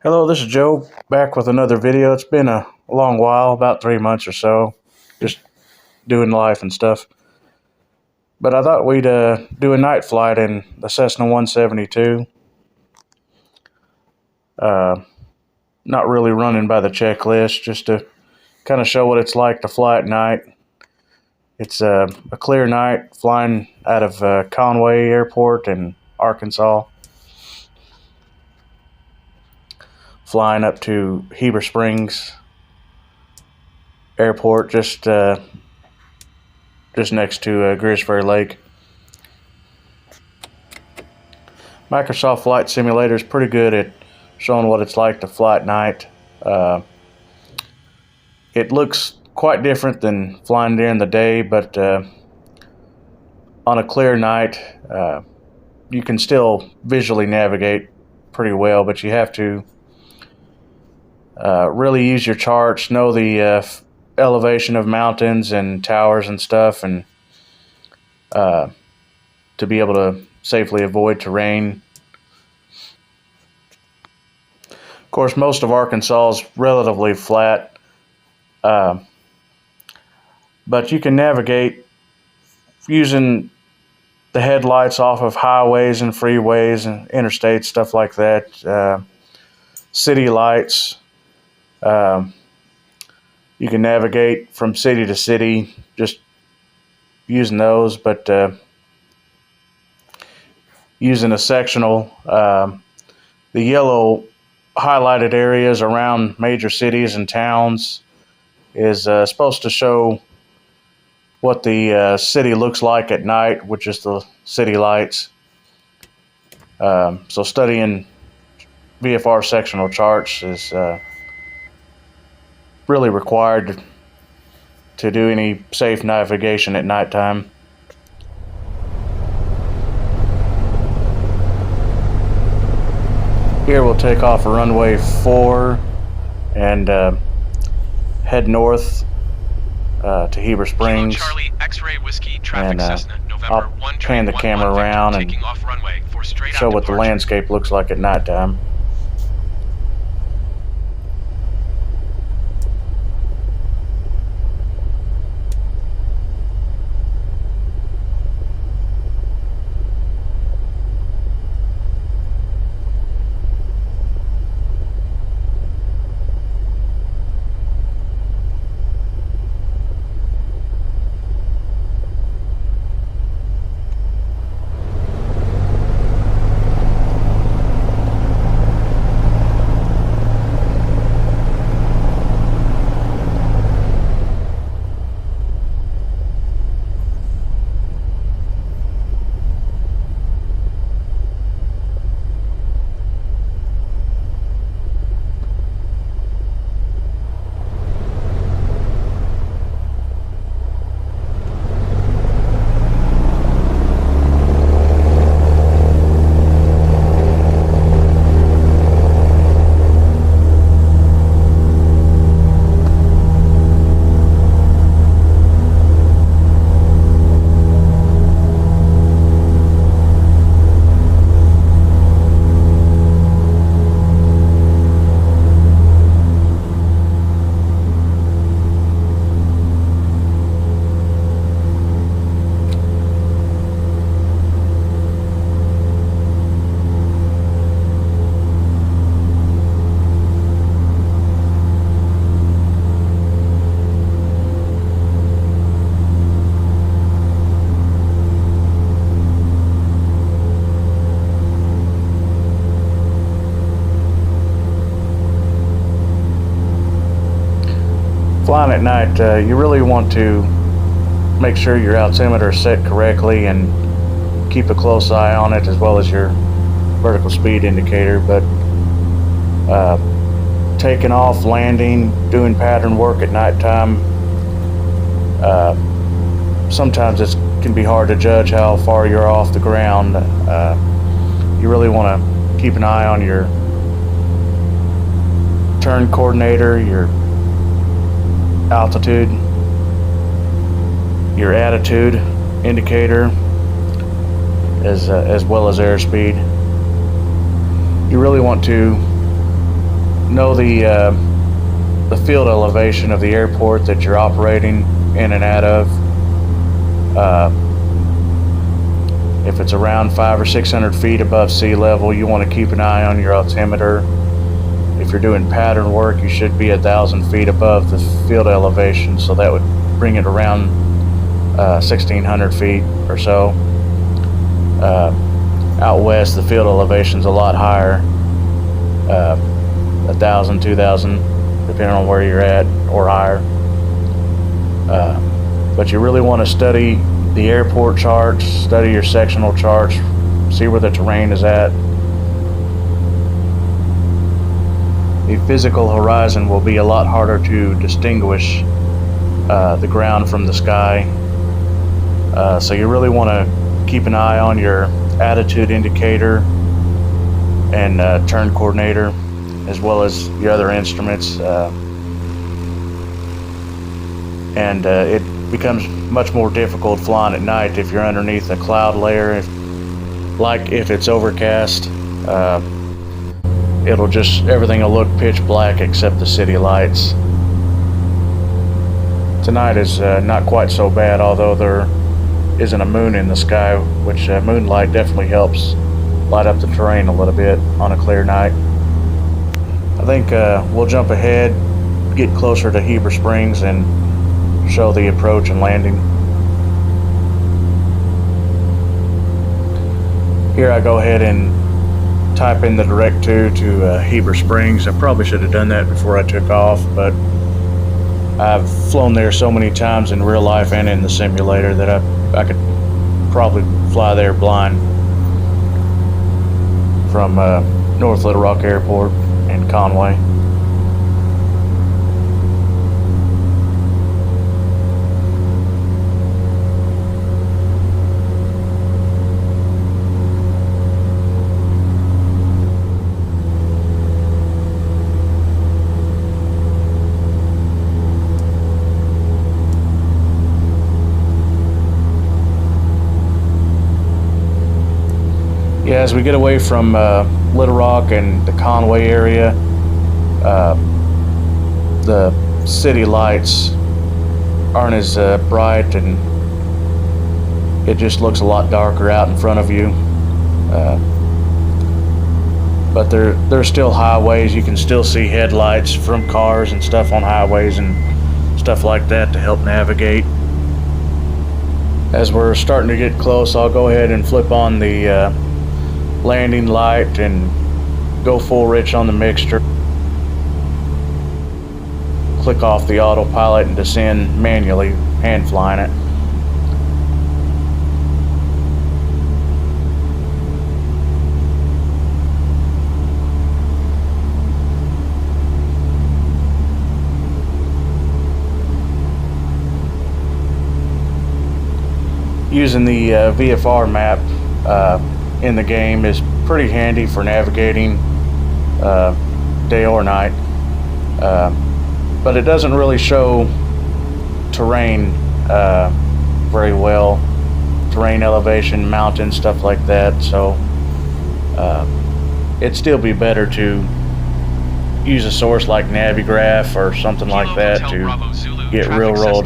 Hello, this is Joe, back with another video. It's been a long while, about 3 months or so, just doing life and stuff. But I thought we'd do a night flight in the Cessna 172. Not really running by the checklist, just to kind of show what it's like to fly at night. It's a clear night, flying out of Conway Airport in Arkansas, flying up to Heber Springs Airport, just next to Greers Ferry Lake. Microsoft Flight Simulator is pretty good at showing what it's like to fly at night. It looks quite different than flying during the day, but on a clear night, you can still visually navigate pretty well, but you have to really use your charts, know the elevation of mountains and towers and stuff, and to be able to safely avoid terrain. Of course, most of Arkansas is relatively flat, but you can navigate using the headlights off of highways and freeways and interstates, stuff like that. City lights. You can navigate from city to city just using those, but using a sectional, the yellow highlighted areas around major cities and towns is supposed to show what the city looks like at night, which is the city lights. So studying VFR sectional charts is really required to do any safe navigation at nighttime. Here we'll take off of runway 4 and head north to Heber Springs. Charlie, X-ray Whiskey, traffic and Cessna, November I'll 1 pan the camera around and show what the landscape looks like at nighttime. Flying at night, you really want to make sure your altimeter is set correctly and keep a close eye on it, as well as your vertical speed indicator. But taking off, landing, doing pattern work at nighttime, sometimes it can be hard to judge how far you're off the ground. You really want to keep an eye on your turn coordinator, your altitude, your attitude indicator, as well as airspeed. You really want to know the field elevation of the airport that you're operating in and out of. If it's around 500 or 600 feet above sea level, you want to keep an eye on your altimeter. If you're doing pattern work, you should be 1,000 feet above the field elevation, so that would bring it around 1,600 feet or so. Out west, the field elevation's a lot higher, 1,000, 2,000, depending on where you're at, or higher. But you really want to study the airport charts, study your sectional charts, see where the terrain is at. The physical horizon will be a lot harder to distinguish the ground from the sky. So you really want to keep an eye on your attitude indicator and turn coordinator, as well as your other instruments. And it becomes much more difficult flying at night if you're underneath a cloud layer. If it's overcast, everything will look pitch black except the city lights. Tonight is not quite so bad, although there isn't a moon in the sky, which moonlight definitely helps light up the terrain a little bit on a clear night. I think we'll jump ahead, get closer to Heber Springs, and show the approach and landing. Here I go ahead and type in the direct to Heber Springs. I probably should have done that before I took off, but I've flown there so many times in real life and in the simulator that I could probably fly there blind from North Little Rock Airport in Conway. Yeah, as we get away from Little Rock and the Conway area, the city lights aren't as bright, and it just looks a lot darker out in front of you. But there's still highways. You can still see headlights from cars and stuff on highways and stuff like that to help navigate. As we're starting to get close, I'll go ahead and flip on the landing light and go full rich on the mixture. Click off the autopilot and descend manually, hand flying it. Using the VFR map in the game is pretty handy for navigating day or night, but it doesn't really show terrain very well, terrain elevation, mountains, stuff like that. So it'd still be better to use a source like Navigraph or something like that to get real world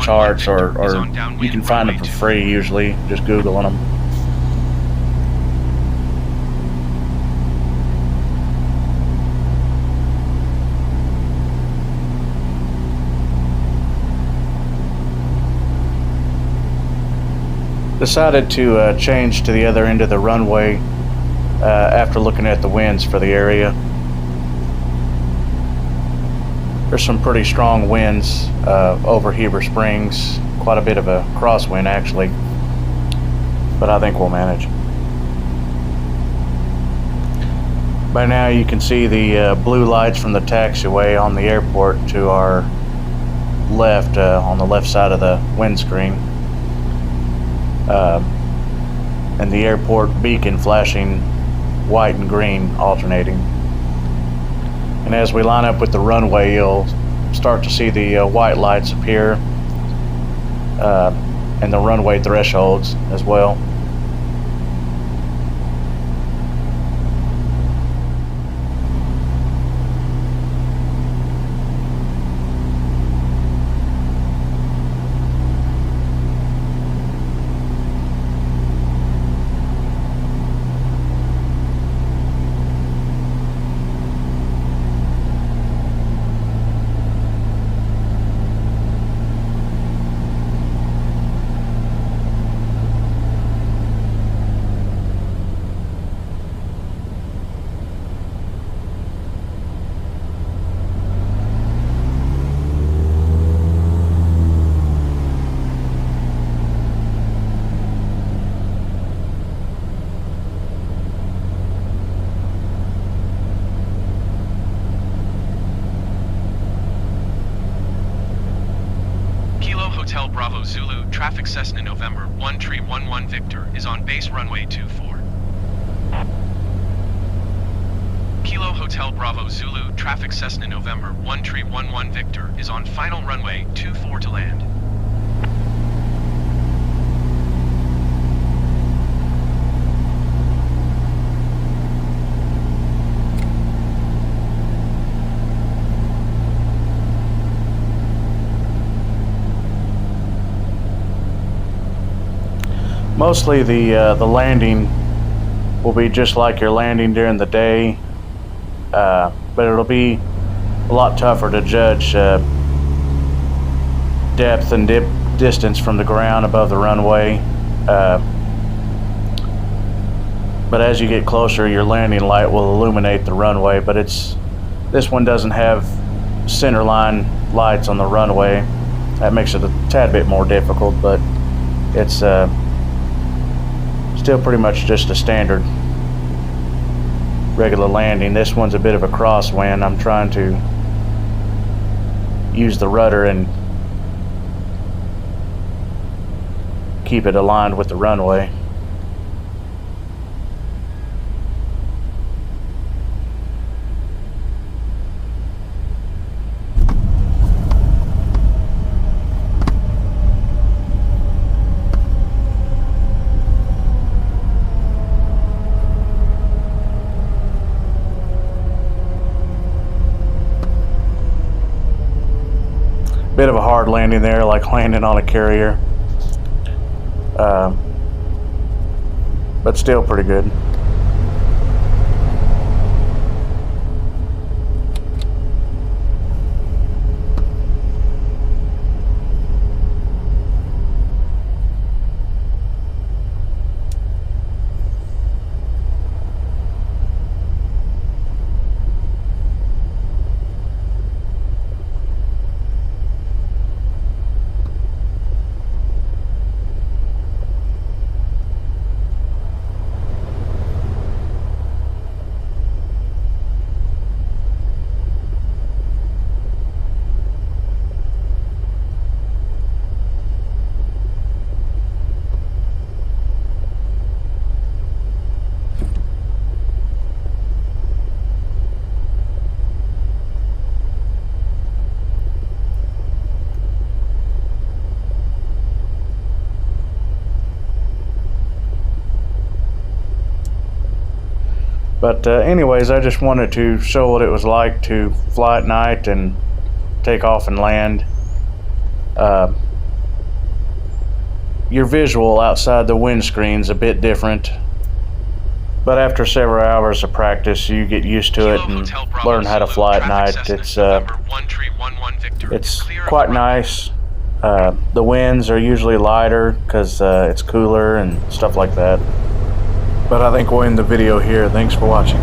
charts, or you can find them for free usually, just Googling them. Decided to change to the other end of the runway after looking at the winds for the area. There's some pretty strong winds over Heber Springs, quite a bit of a crosswind actually, but I think we'll manage. By now you can see the blue lights from the taxiway on the airport to our left, on the left side of the windscreen. And the airport beacon flashing white and green alternating. And as we line up with the runway, you'll start to see the white lights appear and the runway thresholds as well. Hotel Bravo Zulu, traffic Cessna November 1311 Victor is on base runway 24. Kilo Hotel Bravo Zulu, traffic Cessna November 1311 Victor is on final runway 24 to land. Mostly the landing will be just like your landing during the day, but it'll be a lot tougher to judge depth and distance from the ground above the runway. But as you get closer, your landing light will illuminate the runway, but this one doesn't have center line lights on the runway. That makes it a tad bit more difficult, but it's still pretty much just a standard regular landing. This one's a bit of a crosswind. I'm trying to use the rudder and keep it aligned with the runway. Bit of a hard landing there, like landing on a carrier, but still pretty good. But anyways, I just wanted to show what it was like to fly at night and take off and land. Your visual outside the windscreen's a bit different, but after several hours of practice, you get used to it and learn how to fly at night. It's quite nice. The winds are usually lighter because it's cooler and stuff like that. But I think we'll end the video here. Thanks for watching.